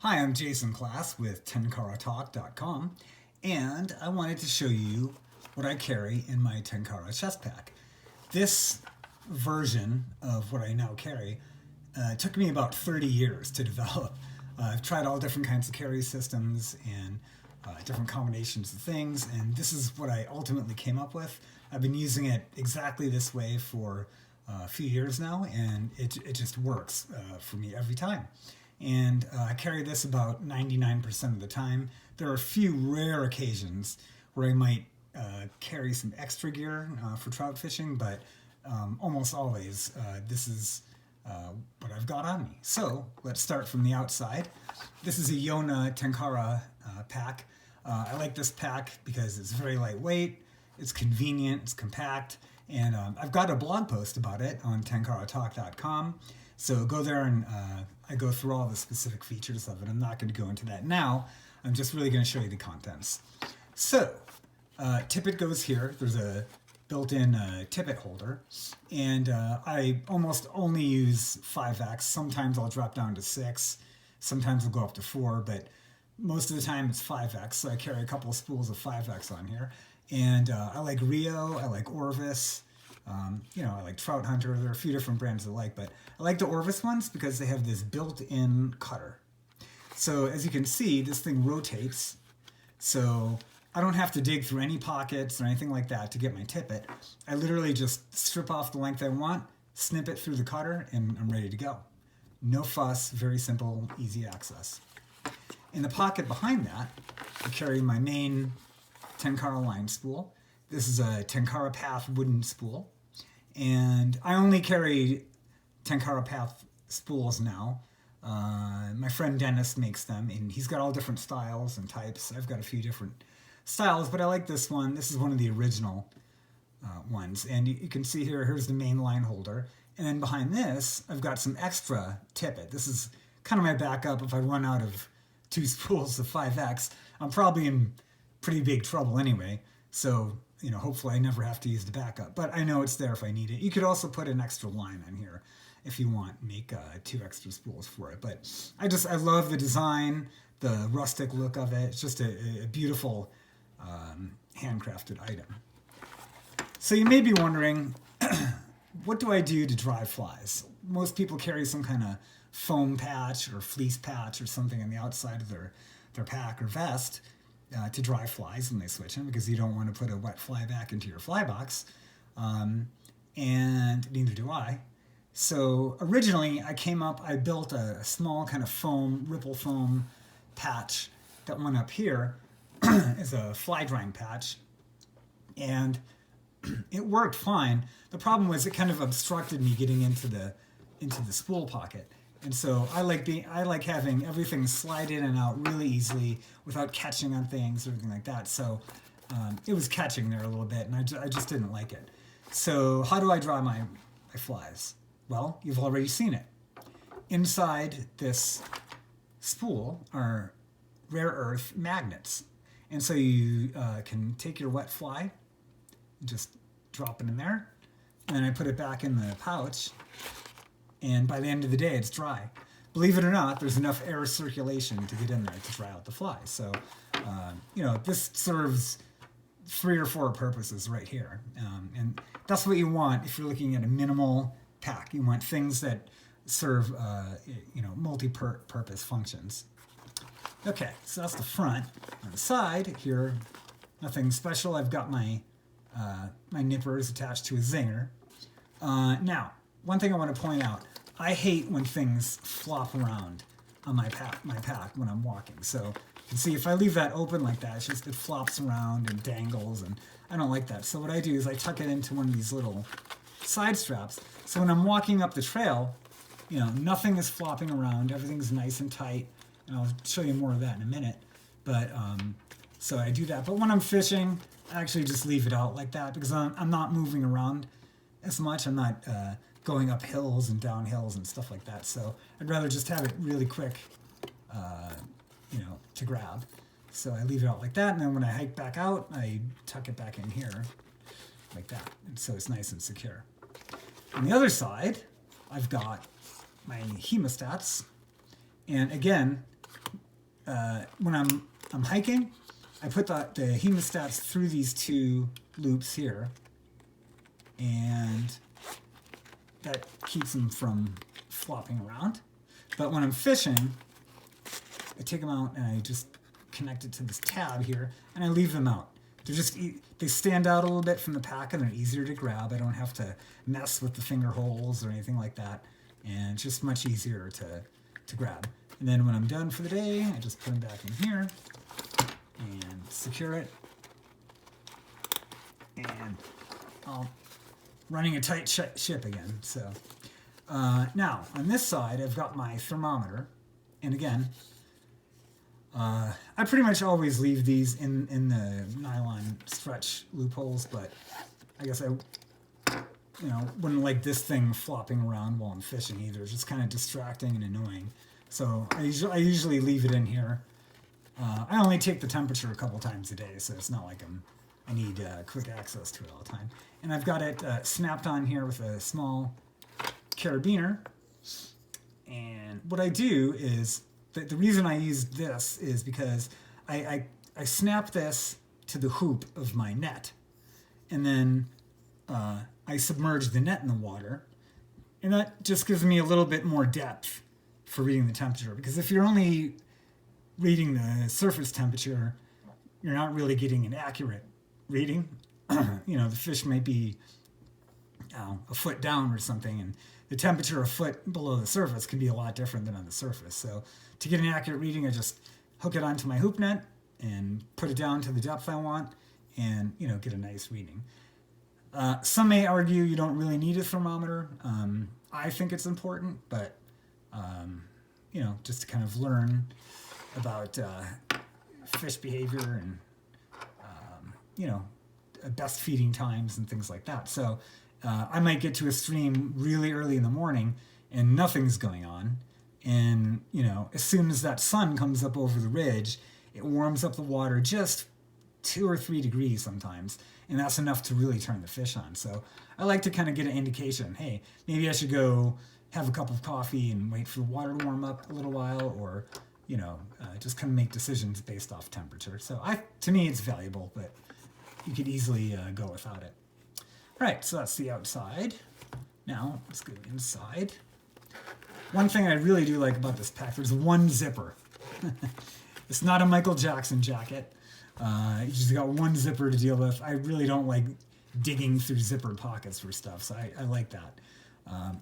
Hi, I'm Jason Class with TenkaraTalk.com, and I wanted to show you what I carry in my Tenkara chest pack. This version of what I now carry took me about 30 years to develop. I've tried all different kinds of carry systems and different combinations of things, and this is what I ultimately came up with. I've been using it exactly this way for a few years now, and it just works for me every time. And I carry this about 99% of the time. There are a few rare occasions where I might carry some extra gear for trout fishing, but almost always this is what I've got on me. So let's start from the outside. This is a Yona Tenkara pack. I like this pack because it's very lightweight, it's convenient, it's compact, and I've got a blog post about it on TenkaraTalk.com. So go there and I go through all the specific features of it. I'm not going to go into that now. I'm just really going to show you the contents. So Tippet goes here. There's a built-in Tippet holder, and I almost only use 5X. Sometimes I'll drop down to 6. Sometimes I'll go up to 4, but most of the time it's 5X. So I carry a couple of spools of 5X on here. And I like Rio, I like Orvis. I like Trout Hunter. There are a few different brands I like, but I like the Orvis ones because they have this built-in cutter. So as you can see, this thing rotates. So I don't have to dig through any pockets or anything like that to get my tippet. I literally just strip off the length I want, snip it through the cutter, and I'm ready to go. No fuss, very simple, easy access. In the pocket behind that, I carry my main Tenkara line spool. This is a Tenkara Path wooden spool. And I only carry Tenkara Path spools now. My friend Dennis makes them, and he's got all different styles and types. I've got a few different styles, but I like this one. This is one of the original ones. And you can see here's the main line holder. And then behind this, I've got some extra tippet. This is kind of my backup if I run out of 2 spools of 5X. I'm probably in pretty big trouble anyway. So hopefully I never have to use the backup, but I know it's there if I need it. You could also put an extra line on here if you want, make 2 extra spools for it. But I love the design, the rustic look of it. It's just a beautiful handcrafted item. So you may be wondering, what do I do to dry flies? Most people carry some kind of foam patch or fleece patch or something on the outside of their pack or vest to dry flies when they switch them, because you don't want to put a wet fly back into your fly box, and neither do I. So originally I built a small kind of ripple foam patch that went up here as a fly drying patch, and it worked fine. The problem was it kind of obstructed me getting into the spool pocket. And so I like having everything slide in and out really easily without catching on things or anything like that. So it was catching there a little bit, and I just didn't like it. So how do I dry my flies? Well, you've already seen it. Inside this spool are rare earth magnets. And so you can take your wet fly, just drop it in there, and then I put it back in the pouch. And by the end of the day, it's dry. Believe it or not, there's enough air circulation to get in there to dry out the fly. So, this serves 3 or 4 purposes right here. And that's what you want if you're looking at a minimal pack. You want things that serve, multi-purpose functions. Okay, so that's the front. On the side here, nothing special. I've got my nippers attached to a zinger. Now, one thing I want to point out, I hate when things flop around on my pack when I'm walking. So you can see if I leave that open like that, it flops around and dangles, and I don't like that. So what I do is I tuck it into one of these little side straps. So when I'm walking up the trail, nothing is flopping around. Everything's nice and tight, and I'll show you more of that in a minute. But so I do that. But when I'm fishing, I actually just leave it out like that because I'm not moving around as much. I'm not going up hills and down hills and stuff like that. So I'd rather just have it really quick, to grab. So I leave it out like that, and then when I hike back out, I tuck it back in here like that. And so it's nice and secure. On the other side, I've got my hemostats. And again, when I'm hiking, I put the hemostats through these two loops here, and that keeps them from flopping around. But when I'm fishing, I take them out and I just connect it to this tab here, and I leave them out. They stand out a little bit from the pack, and they're easier to grab. I don't have to mess with the finger holes or anything like that, and it's just much easier to grab. And then when I'm done for the day, I just put them back in here and secure it. And I'm running a tight ship again. So now on this side, I've got my thermometer, and again, I pretty much always leave these in the nylon stretch loopholes, but I guess I wouldn't like this thing flopping around while I'm fishing either. It's just kind of distracting and annoying. So I usually leave it in here. I only take the temperature a couple times a day, so it's not like I need quick access to it all the time. And I've got it snapped on here with a small carabiner. And what I do is, the reason I use this is because I snap this to the hoop of my net, and then I submerge the net in the water, and that just gives me a little bit more depth for reading the temperature. Because if you're only reading the surface temperature, you're not really getting an accurate reading. The fish might be a foot down or something, and the temperature a foot below the surface can be a lot different than on the surface. So to get an accurate reading, I just hook it onto my hoop net and put it down to the depth I want, and get a nice reading. Some may argue you don't really need a thermometer. I think it's important, but just to kind of learn about fish behavior and best feeding times and things like that. So I might get to a stream really early in the morning and nothing's going on. And, as soon as that sun comes up over the ridge, it warms up the water just 2 or 3 degrees sometimes. And that's enough to really turn the fish on. So I like to kind of get an indication, hey, maybe I should go have a cup of coffee and wait for the water to warm up a little while, or, just kind of make decisions based off temperature. So to me, it's valuable, but you could easily go without it. All right, so that's the outside. Now, let's go inside. One thing I really do like about this pack, there's one zipper. It's not a Michael Jackson jacket. You just got one zipper to deal with. I really don't like digging through zippered pockets for stuff, so I like that.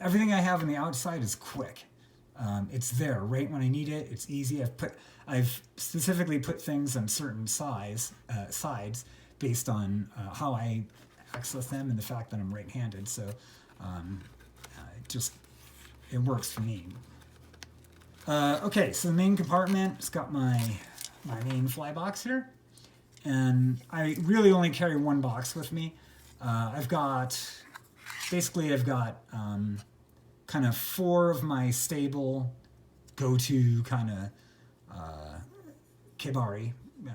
Everything I have on the outside is quick. It's there right when I need it. It's easy. I've specifically put things on certain sides based on how I access them and the fact that I'm right-handed. So it works for me. Okay, so the main compartment, it's got my main fly box here. And I really only carry one box with me. I've got kind of 4 of my stable go-to kind of kebari,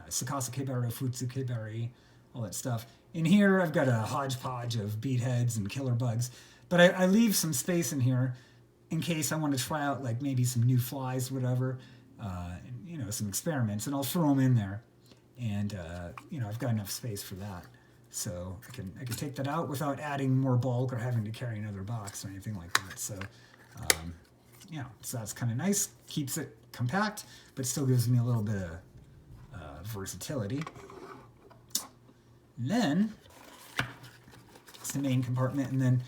Sakasa kebari, Futsu kebari, all that stuff. In here, I've got a hodgepodge of bead heads and killer bugs. But I leave some space in here in case I want to try out like maybe some new flies, whatever, some experiments, and I'll throw them in there. And I've got enough space for that, so I can take that out without adding more bulk or having to carry another box or anything like that. So so that's kind of nice. Keeps it compact, but still gives me a little bit of versatility. And then it's the main compartment, and then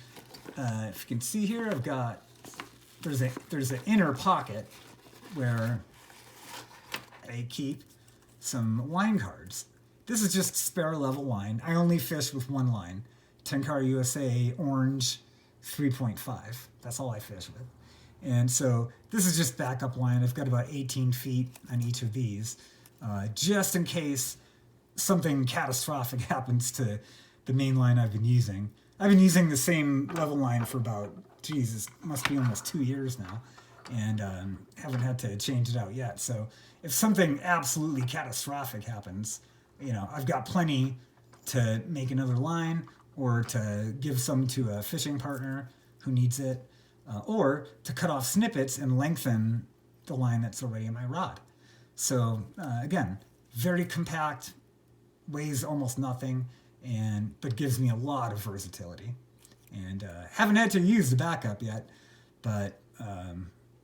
if you can see here, I've got there's an inner pocket where I keep some line cards. This is just spare level line. I only fish with one line, Tenkara USA Orange 3.5. That's all I fish with. And so this is just backup line. I've got about 18 feet on each of these, just in case something catastrophic happens to the main line I've been using. I've been using the same level line for about, it must be almost 2 years now, and haven't had to change it out yet. So if something absolutely catastrophic happens, I've got plenty to make another line, or to give some to a fishing partner who needs it, or to cut off snippets and lengthen the line that's already in my rod. So again, very compact, weighs almost nothing, but gives me a lot of versatility. And haven't had to use the backup yet, but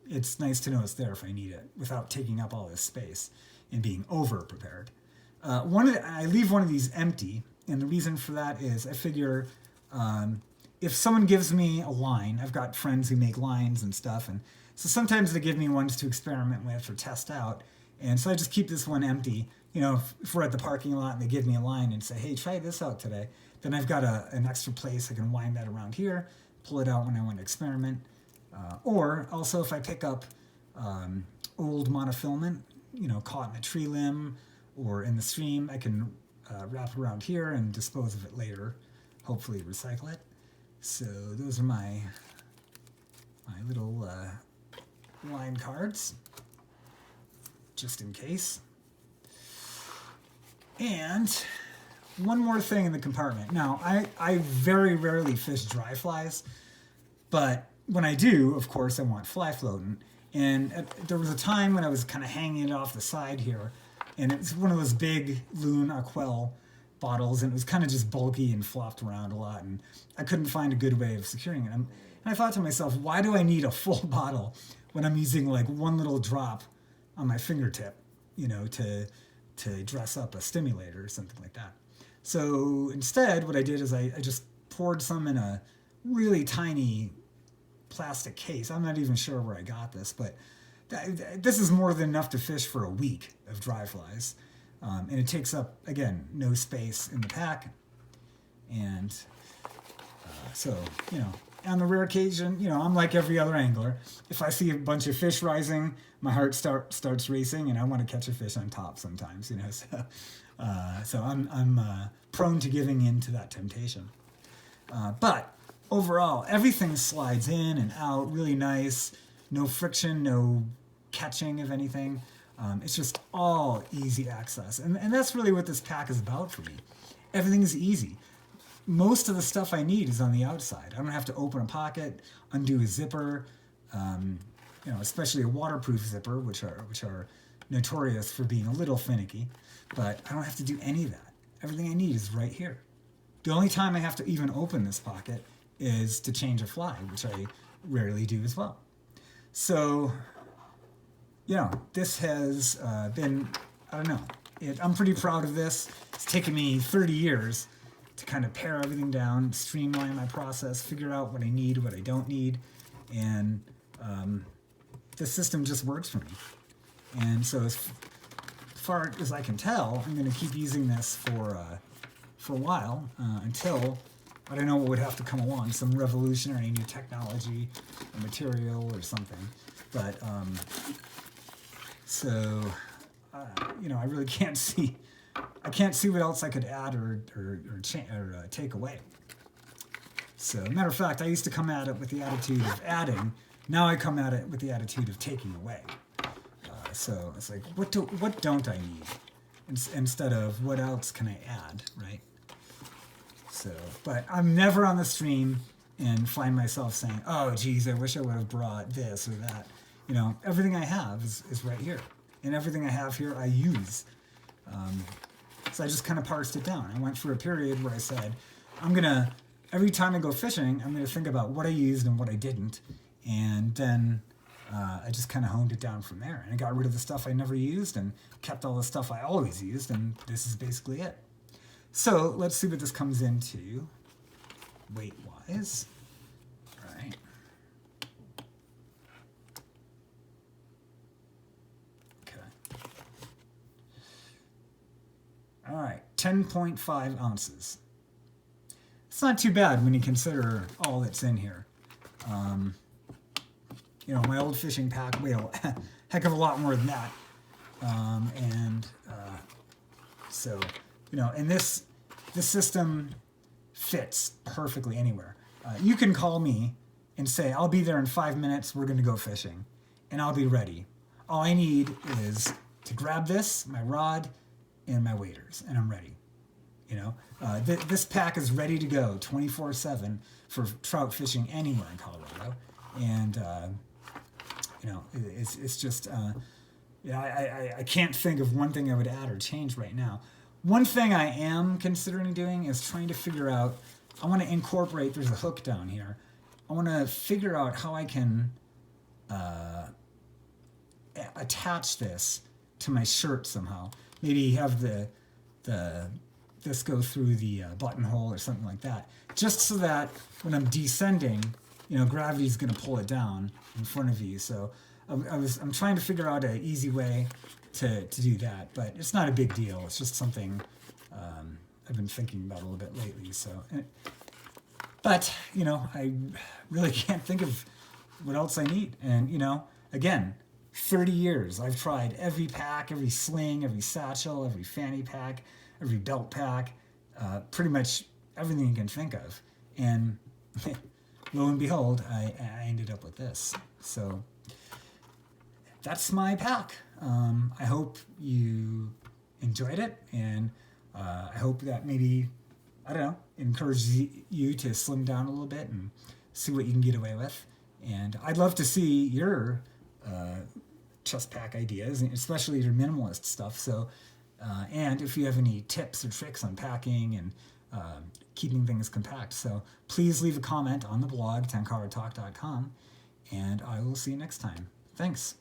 it's nice to know it's there if I need it without taking up all this space and being over prepared. I leave one of these empty, and the reason for that is I figure if someone gives me a line, I've got friends who make lines and stuff, and so sometimes they give me ones to experiment with or test out, and so I just keep this one empty. If we're at the parking lot and they give me a line and say, hey, try this out today, then I've got an extra place I can wind that around here, pull it out when I want to experiment. Or also if I pick up old monofilament, caught in a tree limb or in the stream, I can wrap it around here and dispose of it later, hopefully recycle it. So those are my little line cards, just in case. And one more thing in the compartment. Now, I very rarely fish dry flies, but when I do, of course, I want fly floating. And there was a time when I was kind of hanging it off the side here, and it's one of those big Loon Aquel bottles, and it was kind of just bulky and flopped around a lot, and I couldn't find a good way of securing it. And I thought to myself, why do I need a full bottle when I'm using like one little drop on my fingertip, to dress up a stimulator or something like that? So instead, what I did is I just poured some in a really tiny plastic case. I'm not even sure where I got this, but this is more than enough to fish for a week of dry flies. And it takes up, again, no space in the pack. And so, on the rare occasion, I'm like every other angler. If I see a bunch of fish rising, my heart starts racing, and I want to catch a fish on top sometimes, So I'm prone to giving in to that temptation. But overall, everything slides in and out really nice. No friction, no catching of anything. It's just all easy access. And that's really what this pack is about for me. Everything's easy. Most of the stuff I need is on the outside. I don't have to open a pocket, undo a zipper, especially a waterproof zipper, which are notorious for being a little finicky. But I don't have to do any of that. Everything I need is right here. The only time I have to even open this pocket is to change a fly, which I rarely do as well. So, this has been, I don't know, I'm pretty proud of this. It's taken me 30 years to kind of pare everything down, streamline my process, figure out what I need, what I don't need, and the system just works for me. And so as far as I can tell, I'm going to keep using this for a while until, I don't know what would have to come along, some revolutionary new technology or material or something. But, I really can't see what else I could add or take away. So, matter of fact, I used to come at it with the attitude of adding. Now I come at it with the attitude of taking away. So it's like, what don't I need? Instead of what else can I add, right? So, but I'm never on the stream and find myself saying, oh, geez, I wish I would have brought this or that. Everything I have is right here. And everything I have here I use. So I just kind of parsed it down. I went through a period where I said, every time I go fishing, I'm going to think about what I used and what I didn't. And then I just kind of honed it down from there. And I got rid of the stuff I never used and kept all the stuff I always used. And this is basically it. So let's see what this comes into weight-wise. All right. Okay. All right, 10.5 ounces. It's not too bad when you consider all that's in here. My old fishing pack weighed a heck of a lot more than that. And this system fits perfectly anywhere. You can call me and say, I'll be there in 5 minutes, we're going to go fishing, and I'll be ready. All I need is to grab this, my rod, and my waders, and I'm ready. This pack is ready to go 24/7 for trout fishing anywhere in Colorado. And, it's just Yeah, I can't think of one thing I would add or change right now. One thing I am considering doing is trying to figure out. I want to incorporate. There's a hook down here. I want to figure out how I can attach this to my shirt somehow. Maybe have the this go through the buttonhole or something like that, just so that when I'm descending, gravity's going to pull it down in front of you. So I'm trying to figure out an easy way to do that, but it's not a big deal. It's just something I've been thinking about a little bit lately. So, but I really can't think of what else I need. And again, 30 years I've tried every pack, every sling, every satchel, every fanny pack, every belt pack, pretty much everything you can think of. And lo and behold, I ended up with this. So that's my pack. I hope you enjoyed it, and I hope that maybe, I don't know, encourages you to slim down a little bit and see what you can get away with. And I'd love to see your chest pack ideas, especially your minimalist stuff. So, and if you have any tips or tricks on packing and keeping things compact. So please leave a comment on the blog, tenkaratalk.com, and I will see you next time. Thanks.